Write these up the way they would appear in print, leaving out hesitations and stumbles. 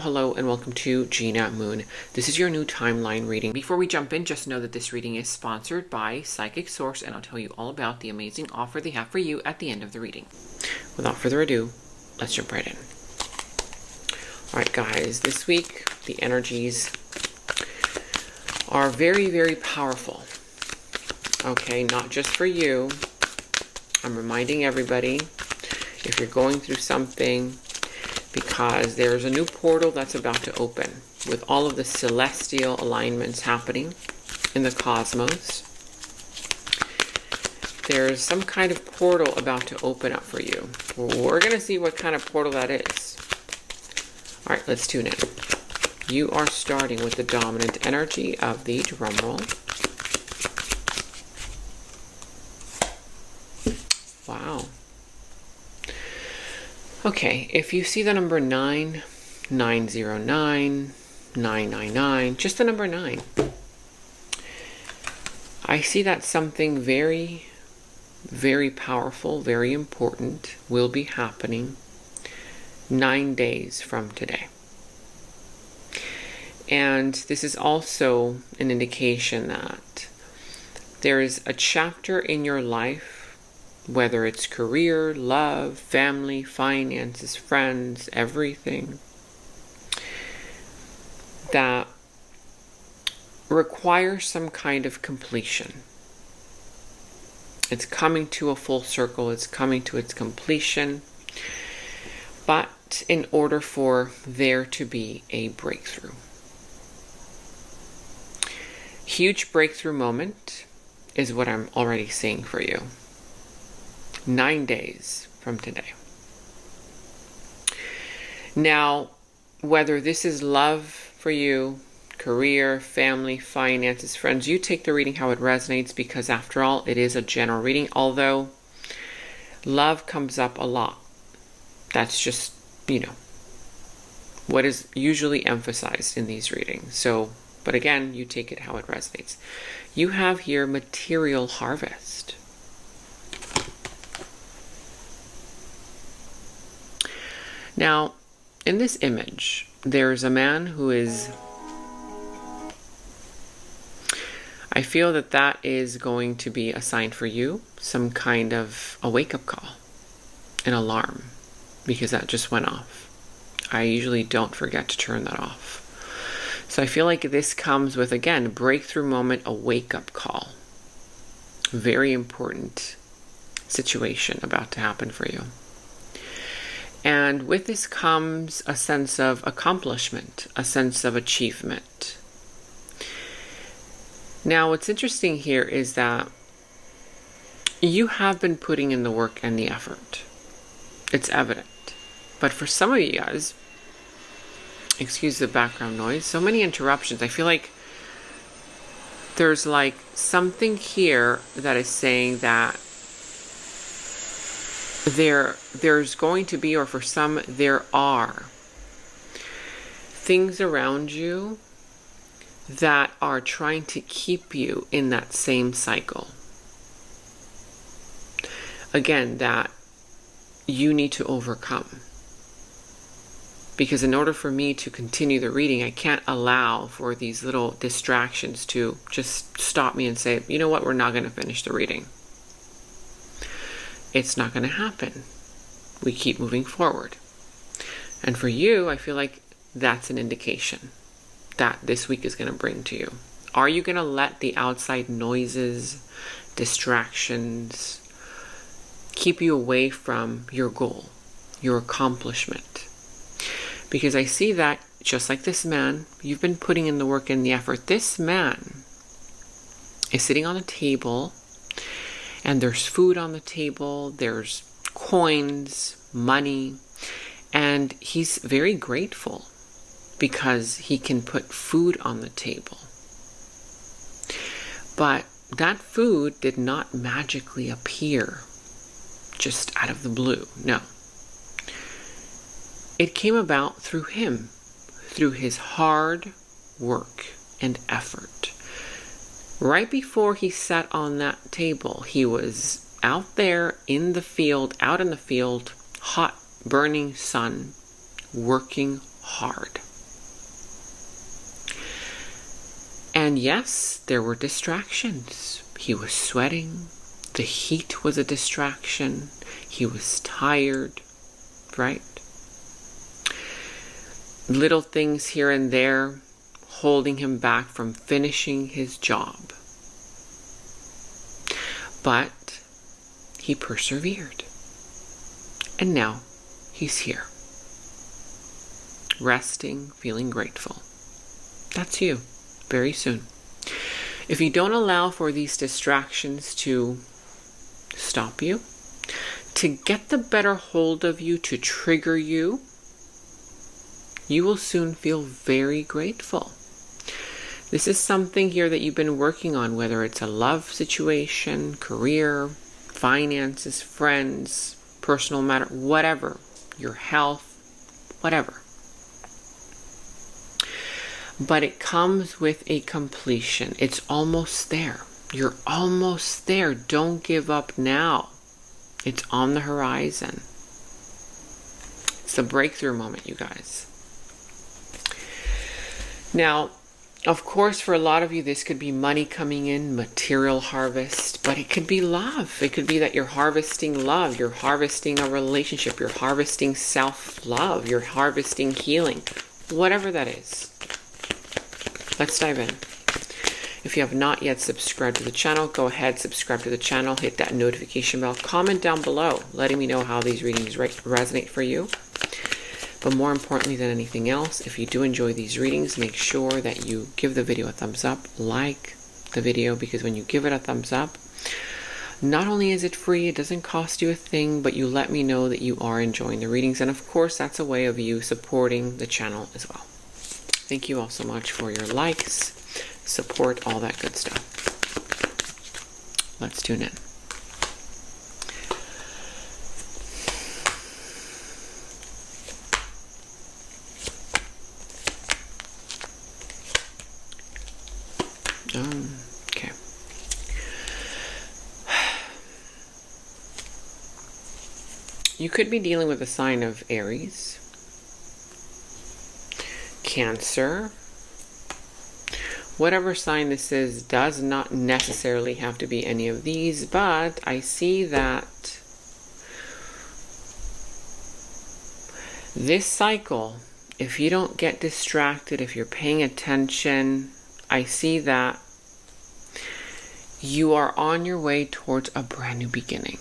Hello and welcome to Gina Moon. This is your new timeline reading. Before we jump in, just know that this reading is sponsored by Psychic Source, and I'll tell you all about the amazing offer they have for you at the end of the reading. Without further ado, let's jump right in. Alright guys, this week the energies are very, very powerful. Okay, not just for you. I'm reminding everybody, if you're going through something, because there's a new portal that's about to open with all of the celestial alignments happening in the cosmos. There's some kind of portal about to open up for you. We're going to see what kind of portal that is. All right, let's tune in. You are starting with the dominant energy of the drum roll. Wow. Okay, if you see the number 9, 909, 999, just the number 9, I see that something very, very powerful, very important will be happening 9 days from today. And this is also an indication that there is a chapter in your life, whether it's career, love, family, finances, friends, everything, that requires some kind of completion. It's coming to a full circle. It's coming to its completion. But in order for there to be a breakthrough, huge breakthrough moment is what I'm already seeing for you. 9 days from today. Now, whether this is love for you, career, family, finances, friends, you take the reading how it resonates, because after all, it is a general reading, although love comes up a lot. That's just, what is usually emphasized in these readings. So, but again, you take it how it resonates. You have here material harvest. Now, in this image, there's a man who is, I feel that that is going to be a sign for you, some kind of a wake-up call, an alarm, because that just went off. I usually don't forget to turn that off. So I feel like this comes with, again, a breakthrough moment, a wake-up call. Very important situation about to happen for you. And with this comes a sense of accomplishment, a sense of achievement. Now, what's interesting here is that you have been putting in the work and the effort. It's evident. But for some of you guys, excuse the background noise, so many interruptions. I feel like there's like something here that is saying that there's going to be, or for some, there are things around you that are trying to keep you in that same cycle. Again, that you need to overcome. Because in order for me to continue the reading, I can't allow for these little distractions to just stop me and say, you know what, we're not going to finish the reading. It's not going to happen. We keep moving forward. And for you, I feel like that's an indication that this week is going to bring to you. Are you going to let the outside noises, distractions, keep you away from your goal, your accomplishment? Because I see that, just like this man, you've been putting in the work and the effort. This man is sitting on a table, and there's food on the table, there's coins, money, and he's very grateful because he can put food on the table. But that food did not magically appear just out of the blue. No. It came about through him, through his hard work and effort. Right before he sat on that table, he was out there in the field, hot, burning sun, working hard. And yes, there were distractions. He was sweating. The heat was a distraction. He was tired, right? Little things here and there holding him back from finishing his job. But he persevered. And now he's here. Resting, feeling grateful. That's you, very soon. If you don't allow for these distractions to stop you, to get the better hold of you, to trigger you, you will soon feel very grateful. This is something here that you've been working on, whether it's a love situation, career, finances, friends, personal matter, whatever, your health, whatever. But it comes with a completion. It's almost there. You're almost there. Don't give up now. It's on the horizon. It's a breakthrough moment, you guys. Now, of course, for a lot of you, this could be money coming in, material harvest, but it could be love. It could be that you're harvesting love. You're harvesting a relationship. You're harvesting self-love. You're harvesting healing. Whatever that is. Let's dive in. If you have not yet subscribed to the channel, go ahead, subscribe to the channel, hit that notification bell, comment down below, letting me know how these readings resonate for you. But more importantly than anything else, if you do enjoy these readings, make sure that you give the video a thumbs up, like the video, because when you give it a thumbs up, not only is it free, it doesn't cost you a thing, but you let me know that you are enjoying the readings. And of course, that's a way of you supporting the channel as well. Thank you all so much for your likes, support, all that good stuff. Let's tune in. Okay. You could be dealing with a sign of Aries, Cancer, whatever sign this is, does not necessarily have to be any of these, but I see that this cycle, if you don't get distracted, if you're paying attention, I see that you are on your way towards a brand new beginning.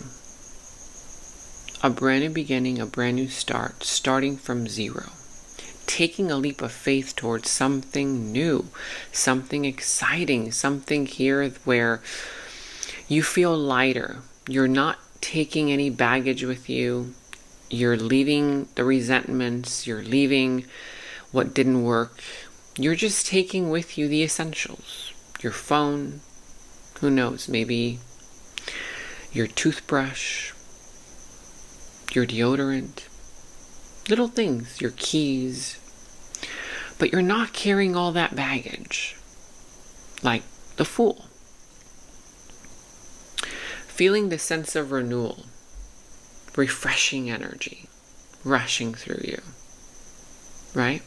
A brand new beginning, a brand new start, starting from zero. Taking a leap of faith towards something new, something exciting, something here where you feel lighter. You're not taking any baggage with you. You're leaving the resentments. You're leaving what didn't work. You're just taking with you the essentials. Your phone, who knows, maybe your toothbrush, your deodorant, little things, your keys. But you're not carrying all that baggage, like the Fool. Feeling the sense of renewal, refreshing energy, rushing through you, right?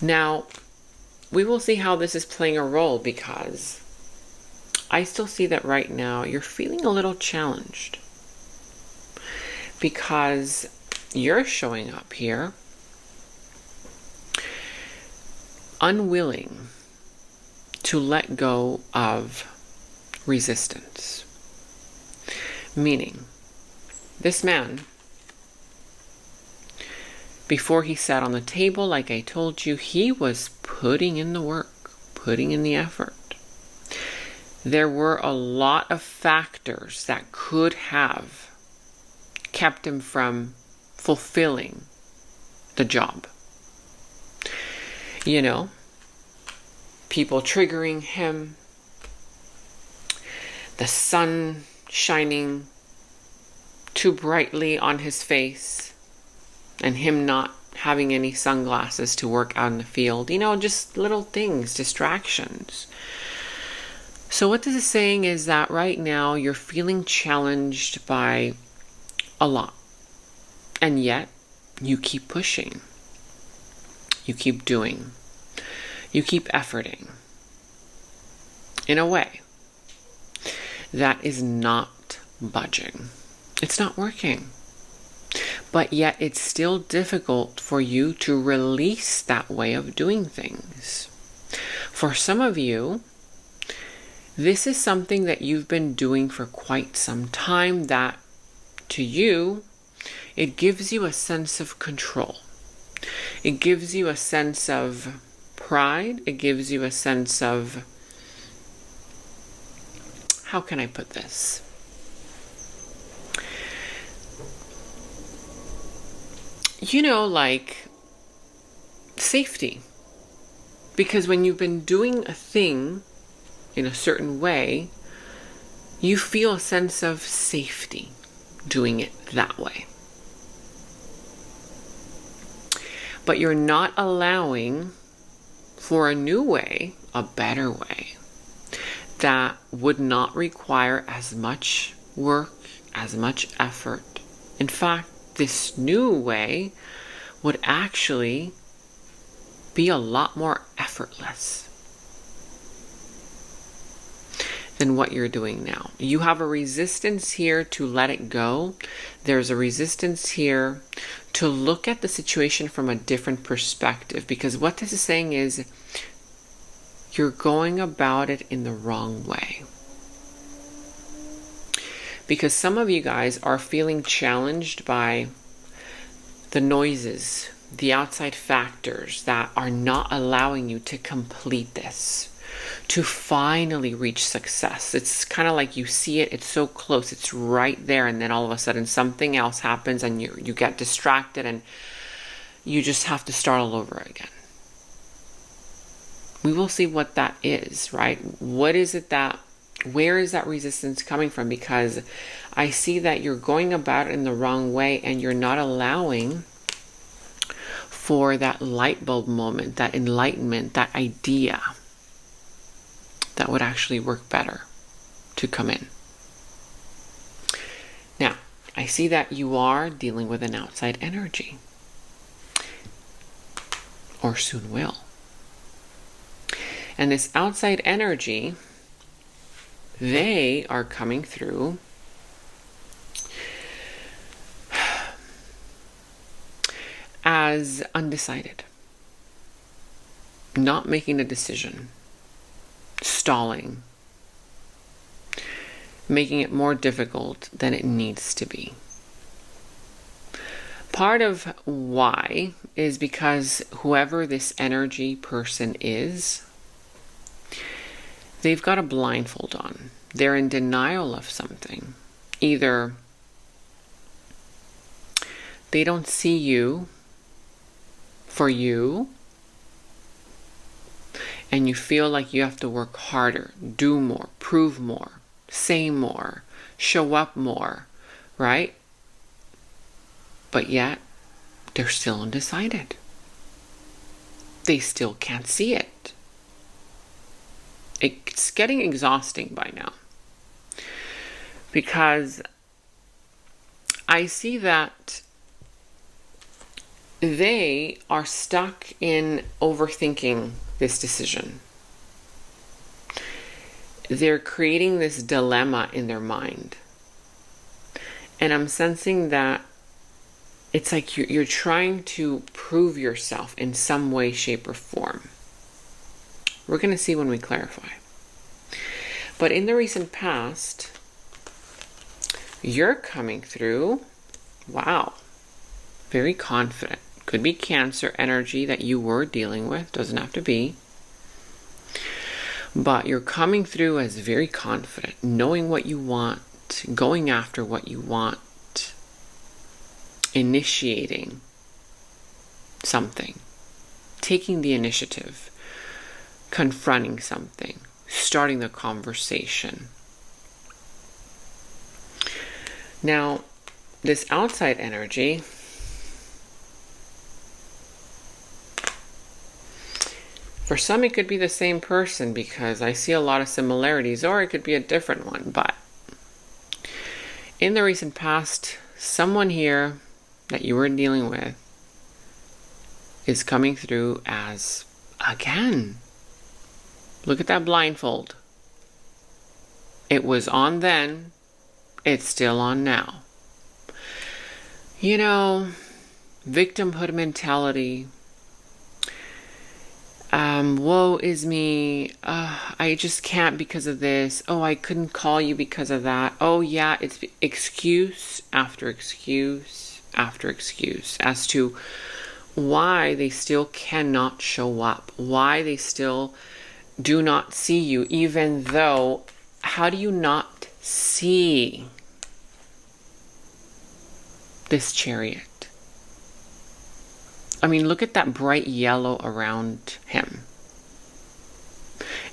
Now, we will see how this is playing a role, because I still see that right now you're feeling a little challenged, because you're showing up here unwilling to let go of resistance. Meaning, this man, before he sat on the table, like I told you, he was putting in the work, putting in the effort. There were a lot of factors that could have kept him from fulfilling the job. You know, people triggering him, the sun shining too brightly on his face, and him not having any sunglasses to work out in the field. You know, just little things, distractions. So what this is saying is that right now you're feeling challenged by a lot. And yet, you keep pushing. You keep doing. You keep efforting in a way that is not budging. It's not working. But yet it's still difficult for you to release that way of doing things. For some of you, this is something that you've been doing for quite some time that to you, it gives you a sense of control. It gives you a sense of pride. It gives you a sense of, how can I put this? Like safety. Because when you've been doing a thing in a certain way, you feel a sense of safety doing it that way. But you're not allowing for a new way, a better way, that would not require as much work, as much effort. In fact, this new way would actually be a lot more effortless than what you're doing now. You have a resistance here to let it go. There's a resistance here to look at the situation from a different perspective, because what this is saying is you're going about it in the wrong way. Because some of you guys are feeling challenged by the noises, the outside factors that are not allowing you to complete this, to finally reach success. It's kind of like you see it, it's so close, it's right there, and then all of a sudden something else happens and you get distracted and you just have to start all over again. We will see what that is, right? What is it where is that resistance coming from? Because I see that you're going about it in the wrong way and you're not allowing for that light bulb moment, that enlightenment, that idea that would actually work better to come in. Now, I see that you are dealing with an outside energy, or soon will. And this outside energy, they are coming through as undecided, not making a decision, stalling, making it more difficult than it needs to be. Part of why is because whoever this energy person is, they've got a blindfold on. They're in denial of something. Either they don't see you for you, and you feel like you have to work harder, do more, prove more, say more, show up more, right? But yet, they're still undecided. They still can't see it. It's getting exhausting by now. Because I see that they are stuck in overthinking this decision. They're creating this dilemma in their mind. And I'm sensing that it's like you're trying to prove yourself in some way, shape, or form. We're going to see when we clarify. But in the recent past, you're coming through, wow, very confident. Could be Cancer energy that you were dealing with, doesn't have to be. But you're coming through as very confident, knowing what you want, going after what you want, initiating something, taking the initiative, confronting something, starting the conversation. Now, this outside energy, for some it could be the same person because I see a lot of similarities, or it could be a different one. But in the recent past, someone here that you were dealing with is coming through as, again, Look at that blindfold. It was on then. It's still on now. You know, victimhood mentality. Woe is me. I just can't because of this. Oh, I couldn't call you because of that. Oh, yeah, it's excuse after excuse after excuse as to why they still cannot show up, why they still do not see you, even though, how do you not see this Chariot? I mean, look at that bright yellow around him.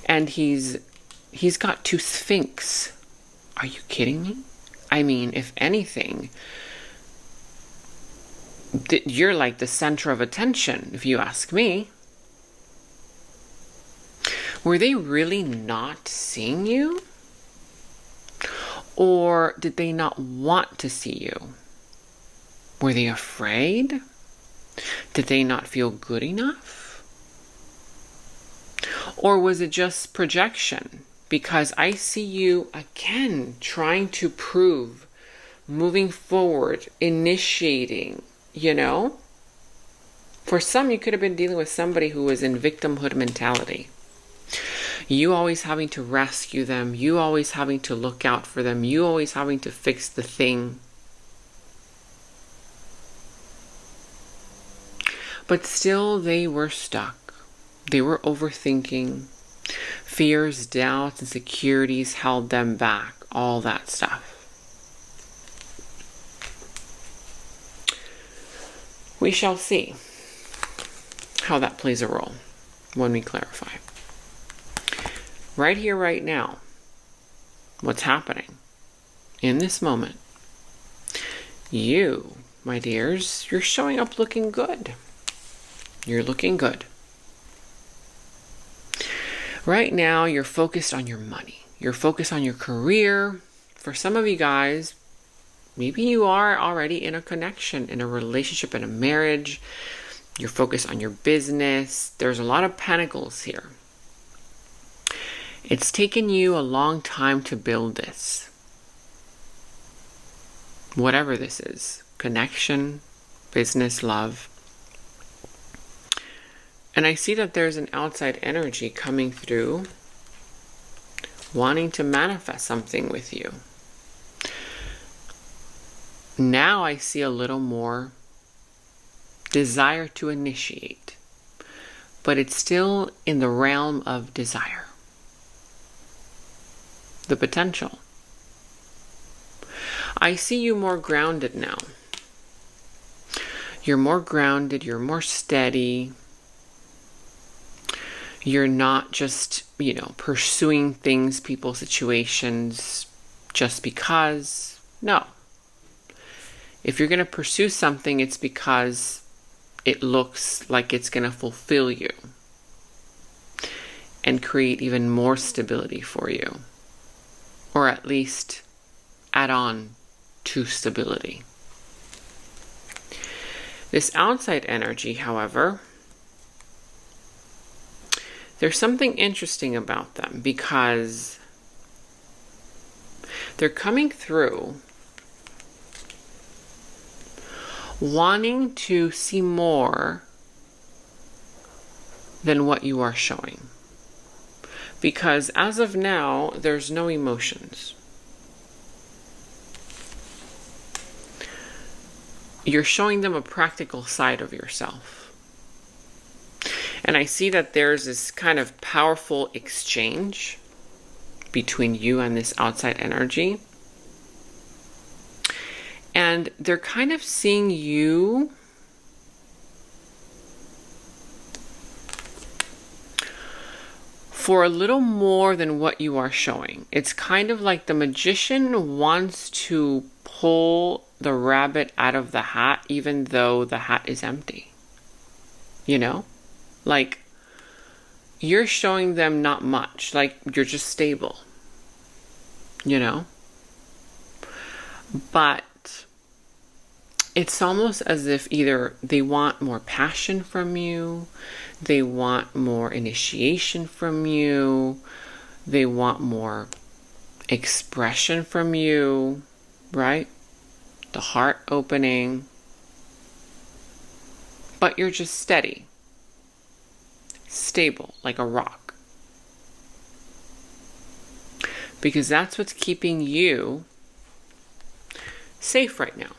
And he's got 2 Sphinx. Are you kidding me? I mean, if anything, you're like the center of attention, if you ask me. Were they really not seeing you? Or did they not want to see you? Were they afraid? Did they not feel good enough? Or was it just projection? Because I see you again trying to prove, moving forward, initiating, you know? For some, you could have been dealing with somebody who was in victimhood mentality. You always having to rescue them. You always having to look out for them. You always having to fix the thing. But still, they were stuck. They were overthinking. Fears, doubts, insecurities held them back. All that stuff. We shall see how that plays a role when we clarify. Right here, right now, what's happening in this moment? You, my dears, you're showing up looking good. You're looking good. Right now, you're focused on your money. You're focused on your career. For some of you guys, maybe you are already in a connection, in a relationship, in a marriage. You're focused on your business. There's a lot of pentacles here. It's taken you a long time to build this. Whatever this is. Connection, business, love. And I see that there's an outside energy coming through, wanting to manifest something with you. Now I see a little more desire to initiate, but it's still in the realm of desire. The potential. I see you more grounded now. You're more grounded, you're more steady. You're not just, pursuing things, people, situations just because. No. If you're going to pursue something, it's because it looks like it's going to fulfill you and create even more stability for you. Or at least add on to stability. This outside energy, however, there's something interesting about them because they're coming through wanting to see more than what you are showing. Because as of now, there's no emotions. You're showing them a practical side of yourself. And I see that there's this kind of powerful exchange between you and this outside energy. And they're kind of seeing you for a little more than what you are showing. It's kind of like the magician wants to pull the rabbit out of the hat, even though the hat is empty. Like, you're showing them not much. Like, you're just stable. But it's almost as if either they want more passion from you, they want more initiation from you, they want more expression from you, right? The heart opening. But you're just steady, stable, like a rock. Because that's what's keeping you safe right now.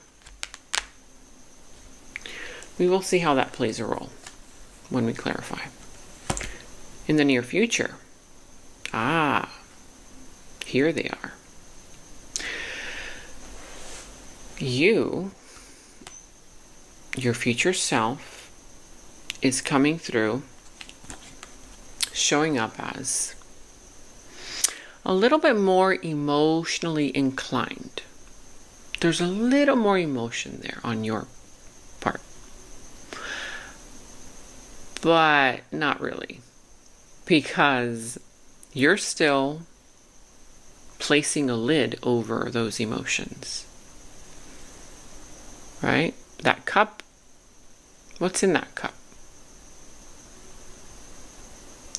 We will see how that plays a role when we clarify. In the near future, here they are. You, your future self, is coming through, showing up as a little bit more emotionally inclined. There's a little more emotion there on your part. But not really. Because you're still placing a lid over those emotions. Right? That cup, what's in that cup?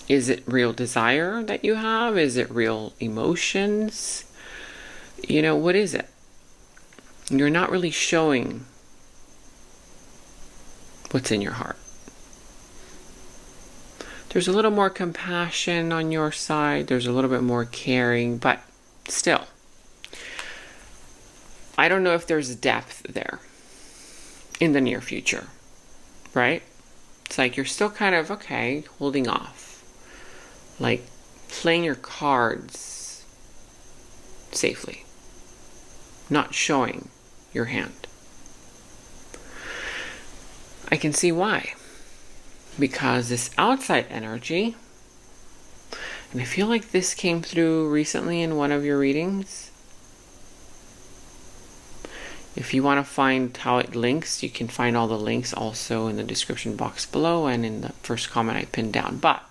Is it real desire that you have? Is it real emotions? What is it? You're not really showing what's in your heart. There's a little more compassion on your side. There's a little bit more caring, but still, I don't know if there's depth there in the near future, right? It's like you're still kind of, holding off. Like playing your cards safely. Not showing your hand. I can see why. Because this outside energy, and I feel like this came through recently in one of your readings. If you want to find how it links, you can find all the links also in the description box below and in the first comment I pinned down. But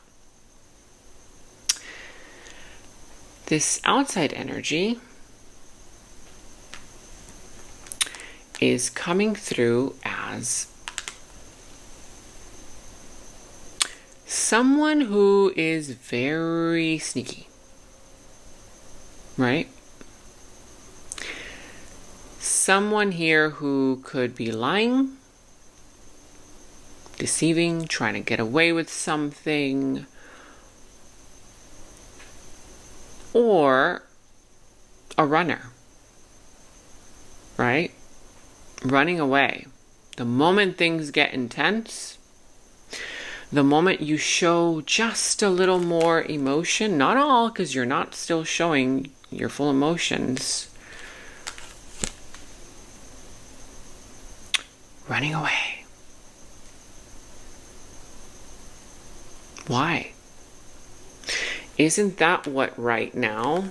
this outside energy is coming through as someone who is very sneaky, right? Someone here who could be lying, deceiving, trying to get away with something, or a runner, right? Running away. The moment things get intense, the moment you show just a little more emotion, not all, because you're not still showing your full emotions, running away. Why? Isn't that what right now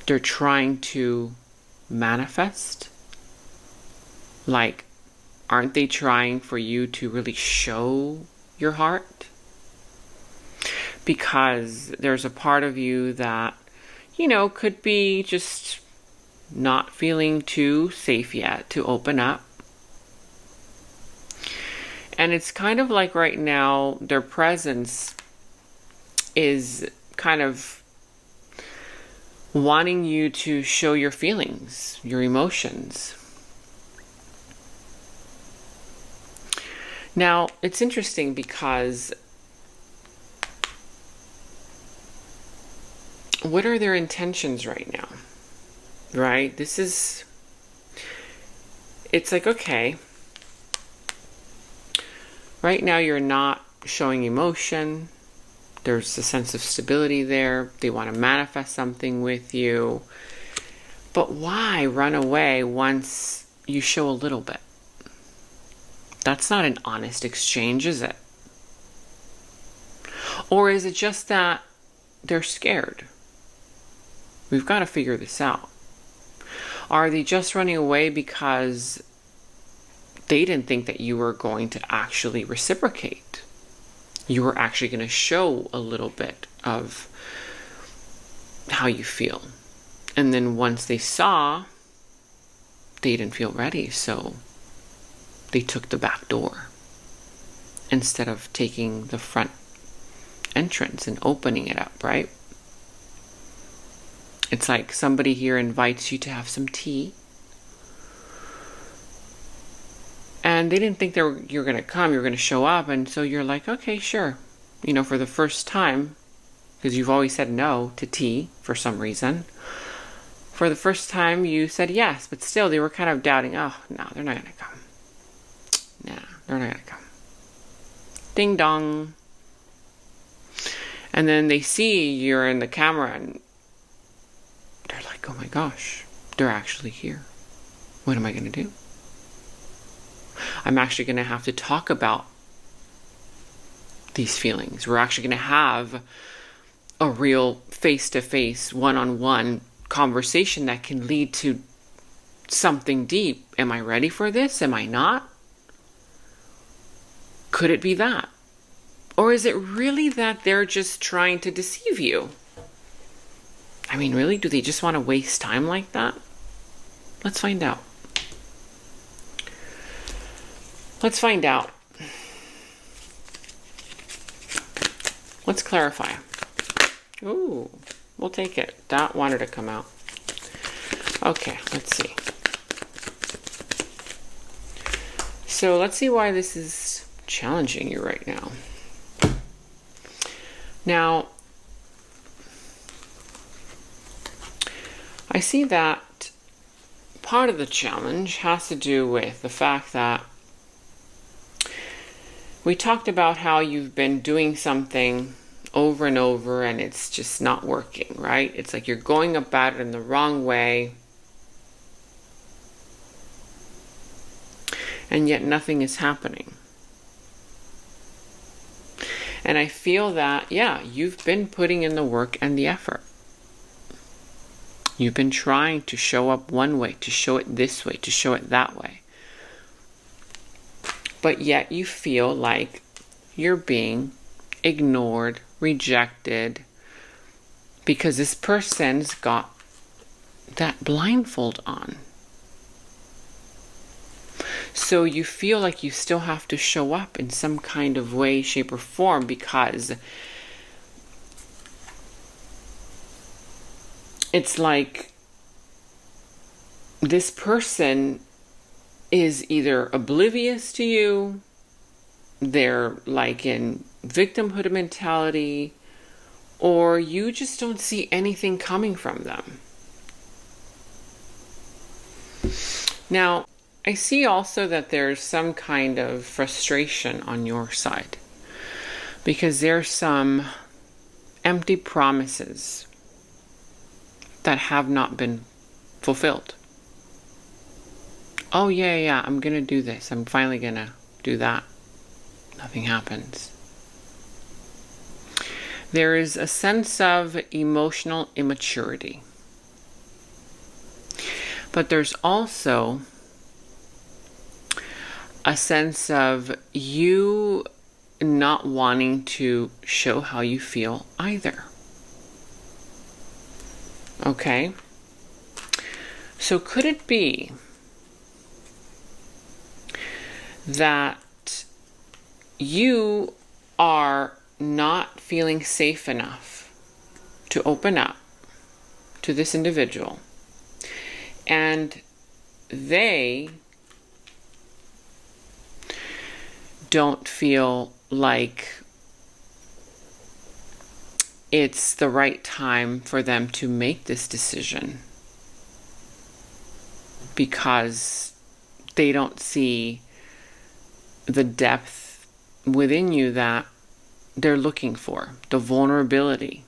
they're trying to manifest? Like, aren't they trying for you to really show your heart? Because there's a part of you that, could be just not feeling too safe yet to open up. And it's kind of like right now, their presence is kind of wanting you to show your feelings, your emotions. Now, it's interesting because what are their intentions right now? Right? It's like, okay, right now you're not showing emotion. There's a sense of stability there. They want to manifest something with you. But why run away once you show a little bit? That's not an honest exchange, is it? Or is it just that they're scared? We've got to figure this out. Are they just running away because they didn't think that you were going to actually reciprocate? You were actually going to show a little bit of how you feel. And then once they saw they didn't feel ready, so they took the back door instead of taking the front entrance and opening it up, right? It's like somebody here invites you to have some tea, and they didn't think you're going to come, you're going to show up, and so you're like, okay, sure. For the first time, because you've always said no to tea for some reason, for the first time you said yes, but still they were kind of doubting, oh, no, they're not going to come. No, they're not going to come. Ding dong. And then they see you're in the camera and they're like, oh my gosh, they're actually here. What am I going to do? I'm actually going to have to talk about these feelings. We're actually going to have a real face-to-face, one-on-one conversation that can lead to something deep. Am I ready for this? Am I not? Could it be that? Or is it really that they're just trying to deceive you? I mean, really? Do they just want to waste time like that? Let's find out. Let's find out. Let's clarify. Ooh, we'll take it. That wanted to come out. Okay, let's see. So let's see why this is challenging you right now. Now, I see that part of the challenge has to do with the fact that we talked about how you've been doing something over and over and it's just not working, right? It's like you're going about it in the wrong way, and yet nothing is happening. And I feel that, yeah, you've been putting in the work and the effort. You've been trying to show up one way, to show it this way, to show it that way. But yet you feel like you're being ignored, rejected, because this person's got that blindfold on. So you feel like you still have to show up in some kind of way, shape, or form, because it's like this person is either oblivious to you, they're like in victimhood mentality, or you just don't see anything coming from them. Now, I see also that there's some kind of frustration on your side, because there's some empty promises that have not been fulfilled. Oh, yeah, I'm going to do this. I'm finally going to do that. Nothing happens. There is a sense of emotional immaturity. But there's also a sense of you not wanting to show how you feel either. Okay? So could it be that you are not feeling safe enough to open up to this individual, and they don't feel like it's the right time for them to make this decision because they don't see the depth within you that they're looking for, the vulnerability,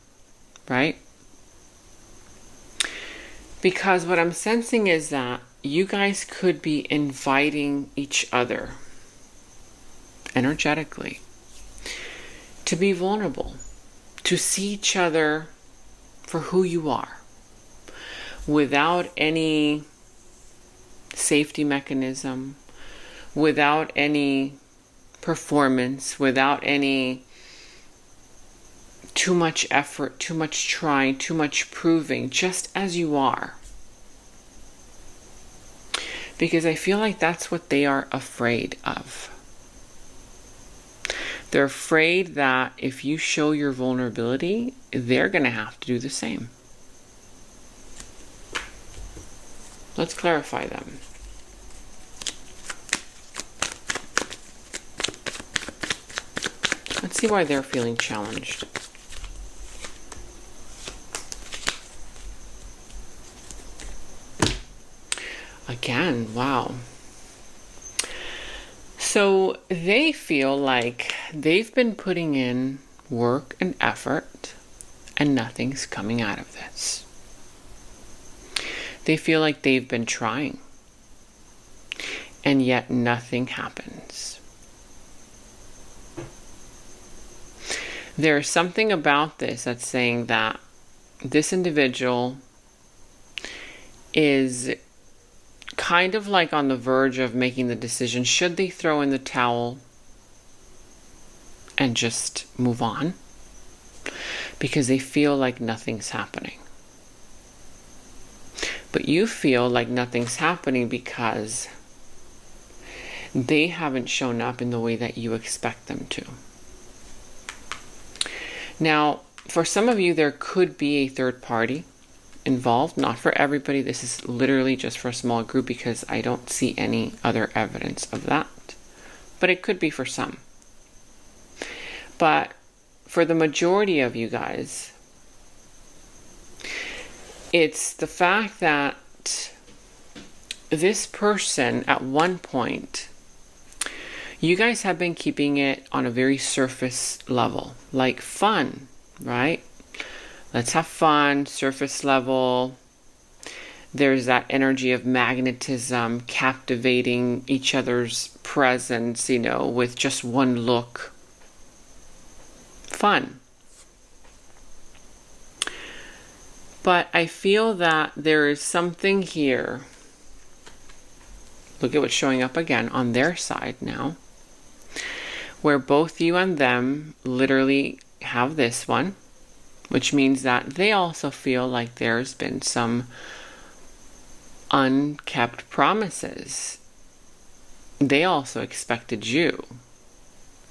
right? Because what I'm sensing is that you guys could be inviting each other energetically to be vulnerable, to see each other for who you are, without any safety mechanism, without any performance, without any too much effort, too much trying, too much proving, just as you are. Because I feel like that's what they are afraid of. They're afraid that if you show your vulnerability, they're going to have to do the same. Let's clarify them. Let's see why they're feeling challenged. Again, wow. So they feel like they've been putting in work and effort and nothing's coming out of this. They feel like they've been trying and yet nothing happens. There's something about this that's saying that this individual is kind of like on the verge of making the decision, should they throw in the towel and just move on? Because they feel like nothing's happening. But you feel like nothing's happening because they haven't shown up in the way that you expect them to. Now, for some of you, there could be a third party involved. Not for everybody. This is literally just for a small group because I don't see any other evidence of that. But it could be for some. But for the majority of you guys, it's the fact that this person at one point, you guys have been keeping it on a very surface level, like fun, right? Let's have fun, surface level. There's that energy of magnetism, captivating each other's presence, with just one look. Fun. But I feel that there is something here. Look at what's showing up again on their side now, where both you and them literally have this one, which means that they also feel like there's been some unkept promises. They also expected you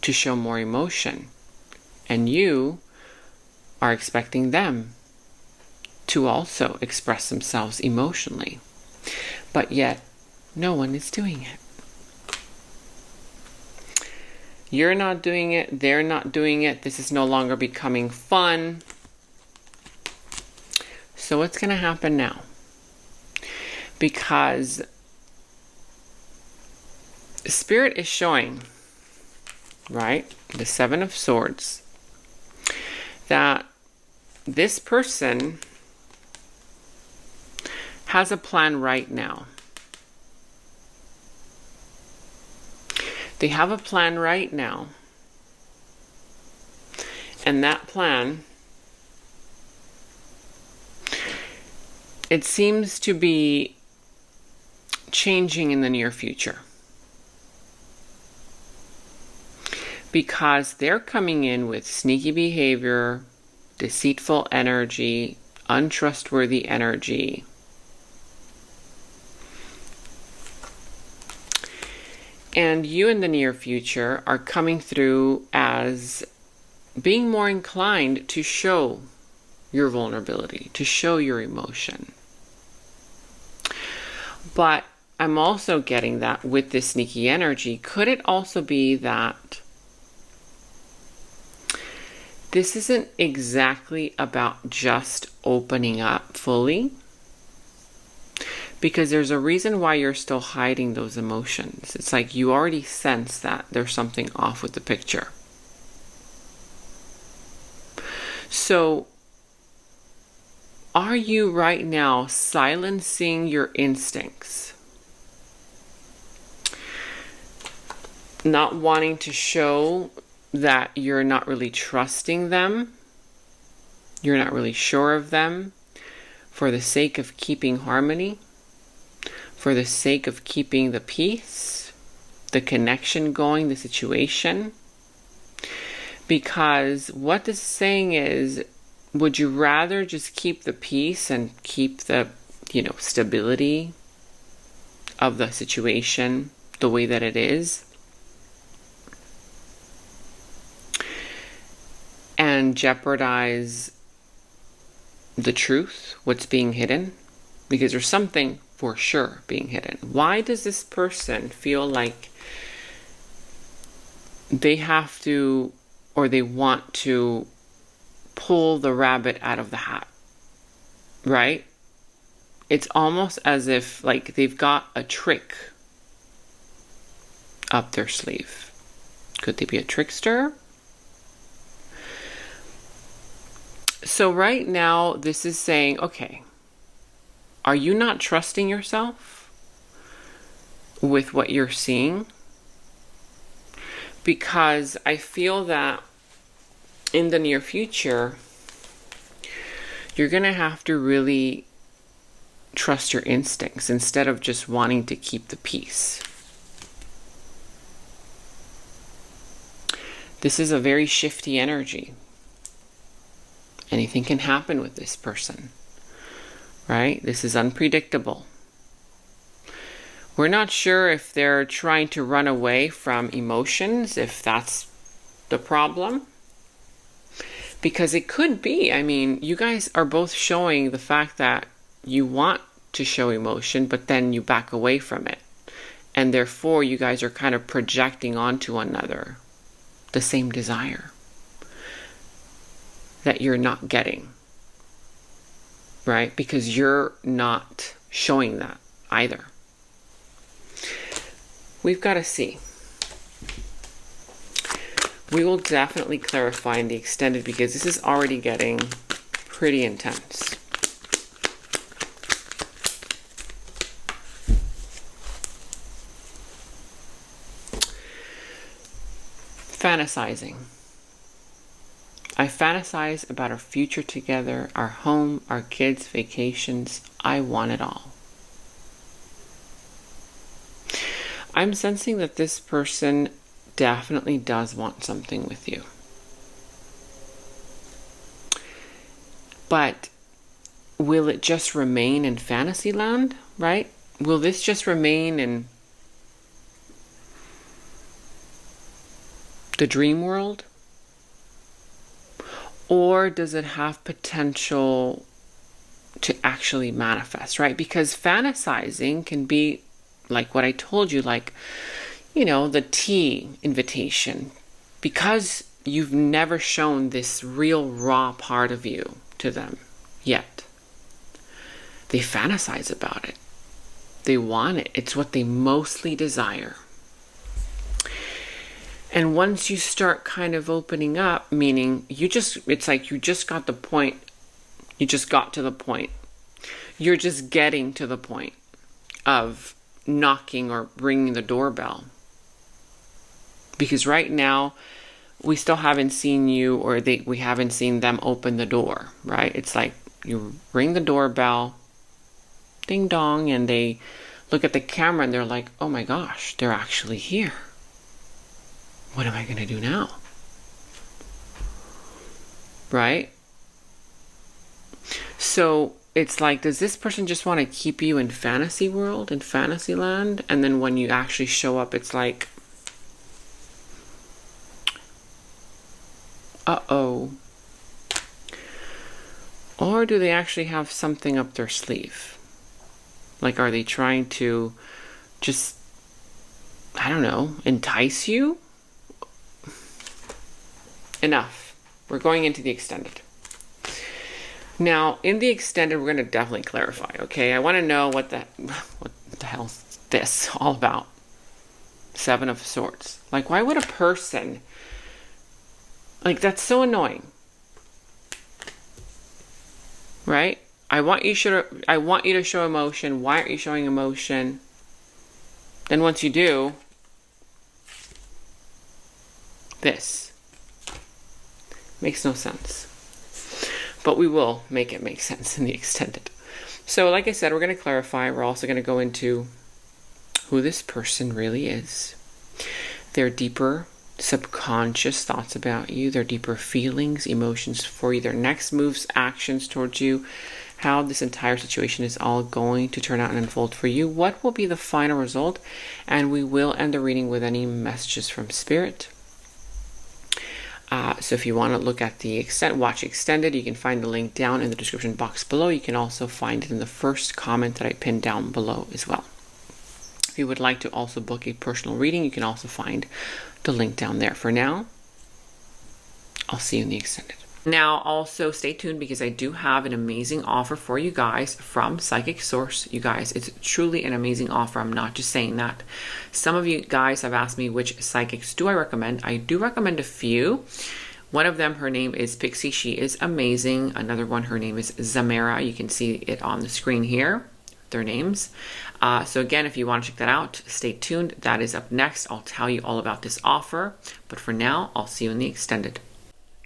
to show more emotion, and you are expecting them to also express themselves emotionally. But yet, no one is doing it. You're not doing it. They're not doing it. This is no longer becoming fun. So what's going to happen now? Because Spirit is showing, right? The Seven of Swords. That this person has a plan right now. They have a plan right now. And that plan, it seems to be changing in the near future. Because they're coming in with sneaky behavior, deceitful energy, untrustworthy energy. And you in the near future are coming through as being more inclined to show your vulnerability, to show your emotion. But I'm also getting that with this sneaky energy, could it also be that this isn't exactly about just opening up fully? Because there's a reason why you're still hiding those emotions. It's like you already sense that there's something off with the picture. So, are you right now silencing your instincts? Not wanting to show that you're not really trusting them? You're not really sure of them? For the sake of keeping harmony? For the sake of keeping the peace, the connection going, the situation? Because what this is saying is, would you rather just keep the peace and keep the, stability of the situation the way that it is, and jeopardize the truth, what's being hidden, because there's something for sure being hidden. Why does this person feel like they have to, or they want to pull the rabbit out of the hat, right? It's almost as if like they've got a trick up their sleeve. Could they be a trickster? So right now, this is saying, okay, are you not trusting yourself with what you're seeing? Because I feel that in the near future, you're going to have to really trust your instincts instead of just wanting to keep the peace. This is a very shifty energy. Anything can happen with this person, right? This is unpredictable. We're not sure if they're trying to run away from emotions, if that's the problem. Because it could be. I mean, you guys are both showing the fact that you want to show emotion, but then you back away from it. And therefore, you guys are kind of projecting onto one another the same desire that you're not getting, right? Because you're not showing that either. We've got to see. We will definitely clarify in the extended because this is already getting pretty intense. Fantasizing. I fantasize about our future together, our home, our kids, vacations. I want it all. I'm sensing that this person definitely does want something with you. But will it just remain in fantasy land, right? Will this just remain in the dream world? Or does it have potential to actually manifest, right? Because fantasizing can be like what I told you, like, you know, the tea invitation. Because you've never shown this real raw part of you to them yet. They fantasize about it. They want it. It's what they mostly desire. And once you start kind of opening up, meaning it's like you just got the point. You just got to the point. You're just getting to the point of knocking or ringing the doorbell. Because right now, we still haven't seen you or we haven't seen them open the door, right? It's like you ring the doorbell, ding dong, and they look at the camera and they're like, oh my gosh, they're actually here. What am I going to do now? Right? So it's like, does this person just want to keep you in fantasy world, in fantasy land? And then when you actually show up, it's like, uh-oh. Or do they actually have something up their sleeve? Like, are they trying to just, I don't know, entice you? Enough. We're going into the extended. Now, in the extended, we're going to definitely clarify, okay? I want to know what the hell is this all about? Seven of Swords. Like, why would a person... Like, that's so annoying. Right? I want you to show emotion. Why aren't you showing emotion? Then once you do, this. Makes no sense. But we will make it make sense in the extended. So like I said, we're going to clarify. We're also going to go into who this person really is. Their deeper subconscious thoughts about you, their deeper feelings, emotions for you, their next moves, actions towards you, how this entire situation is all going to turn out and unfold for you, what will be the final result, and we will end the reading with any messages from Spirit. So if you want to look at the watch extended, you can find the link down in the description box below. You can also find it in the first comment that I pinned down below as well. If you would like to also book a personal reading, you can also find the link down there. For now, I'll see you in the extended. Now, also stay tuned because I do have an amazing offer for you guys from Psychic Source. You guys, it's truly an amazing offer. I'm not just saying that. Some of you guys have asked me which psychics do I recommend. I do recommend a few. One of them, her name is Pixie. She is amazing. Another one, her name is Zamara. You can see it on the screen here, their names. So again, if you want to check that out, stay tuned. That is up next. I'll tell you all about this offer. But for now, I'll see you in the extended.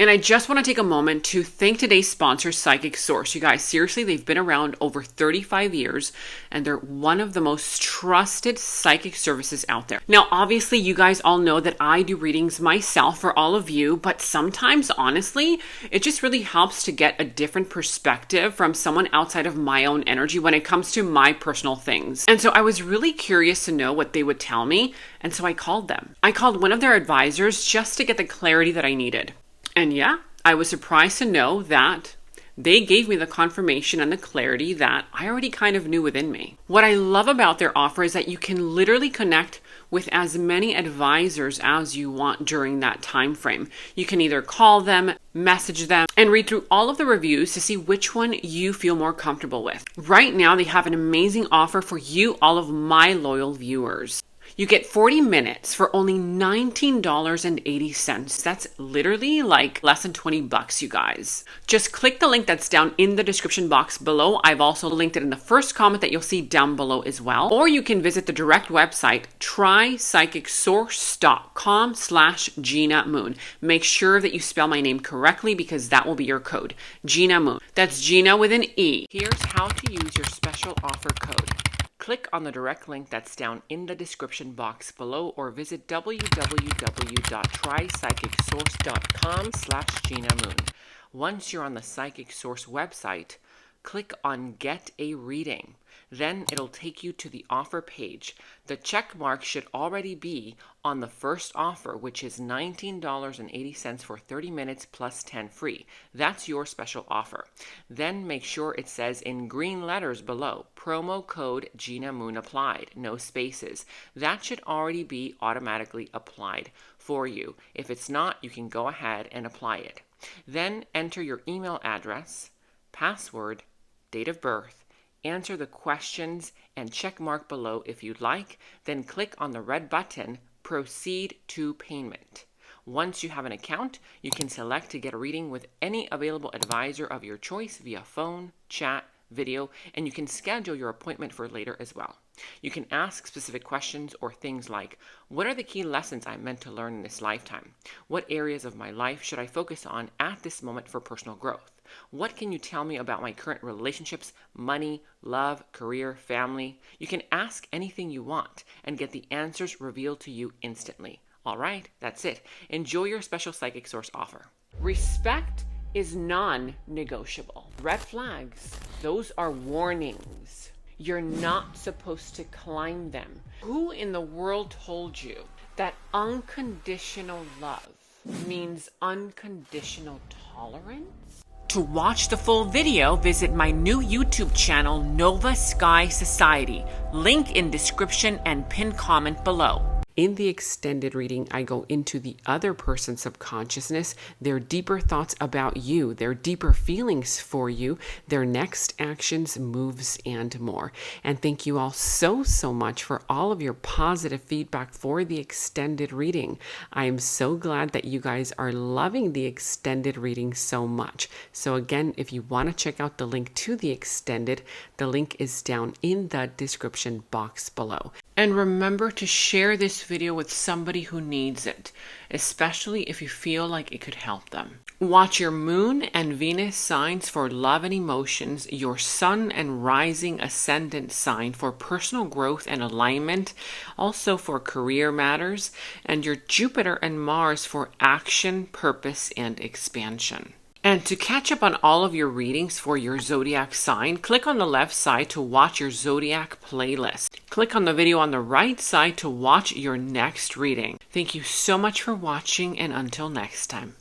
And I just want to take a moment to thank today's sponsor, Psychic Source. You guys, seriously, they've been around over 35 years, and they're one of the most trusted psychic services out there. Now, obviously, you guys all know that I do readings myself for all of you, but sometimes, honestly, it just really helps to get a different perspective from someone outside of my own energy when it comes to my personal things. And so I was really curious to know what they would tell me, and so I called them. I called one of their advisors just to get the clarity that I needed. And yeah, I was surprised to know that they gave me the confirmation and the clarity that I already kind of knew within me. What I love about their offer is that you can literally connect with as many advisors as you want during that time frame. You can either call them, message them, and read through all of the reviews to see which one you feel more comfortable with. Right now, they have an amazing offer for you, all of my loyal viewers. You get 40 minutes for only $19.80. That's literally like less than 20 bucks, you guys. Just click the link that's down in the description box below. I've also linked it in the first comment that you'll see down below as well. Or you can visit the direct website, trypsychicsource.com/Gina Moon. Make sure that you spell my name correctly because that will be your code, Gina Moon. That's Gina with an E. Here's how to use your special offer code. Click on the direct link that's down in the description box below or visit www.trypsychicsource.com/Gina Moon. Once you're on the Psychic Source website, click on Get a Reading. Then it'll take you to the offer page. The check mark should already be on the first offer, which is $19.80 for 30 minutes plus 10 free. That's your special offer. Then make sure it says in green letters below, promo code Gina Moon applied, no spaces. That should already be automatically applied for you. If it's not, you can go ahead and apply it. Then enter your email address, password, date of birth, answer the questions and check mark below if you'd like, then click on the red button, Proceed to Payment. Once you have an account, you can select to get a reading with any available advisor of your choice via phone, chat, video, and you can schedule your appointment for later as well. You can ask specific questions or things like, what are the key lessons I'm meant to learn in this lifetime? What areas of my life should I focus on at this moment for personal growth? What can you tell me about my current relationships, money, love, career, family? You can ask anything you want and get the answers revealed to you instantly. All right, that's it. Enjoy your special Psychic Source offer. Respect is non-negotiable. Red flags, those are warnings. You're not supposed to climb them. Who in the world told you that unconditional love means unconditional tolerance? To watch the full video, visit my new YouTube channel, Nova Sky Society. Link in description and pinned comment below. In the extended reading, I go into the other person's subconsciousness, their deeper thoughts about you, their deeper feelings for you, their next actions, moves, and more. And thank you all so much for all of your positive feedback for the extended reading. I am so glad that you guys are loving the extended reading so much. So again, if you want to check out the link to the extended, the link is down in the description box below. And remember to share this video with somebody who needs it, especially if you feel like it could help them. Watch your moon and Venus signs for love and emotions, your sun and rising ascendant sign for personal growth and alignment, also for career matters, and your Jupiter and Mars for action, purpose, and expansion. And to catch up on all of your readings for your zodiac sign, click on the left side to watch your zodiac playlist. Click on the video on the right side to watch your next reading. Thank you so much for watching, and until next time.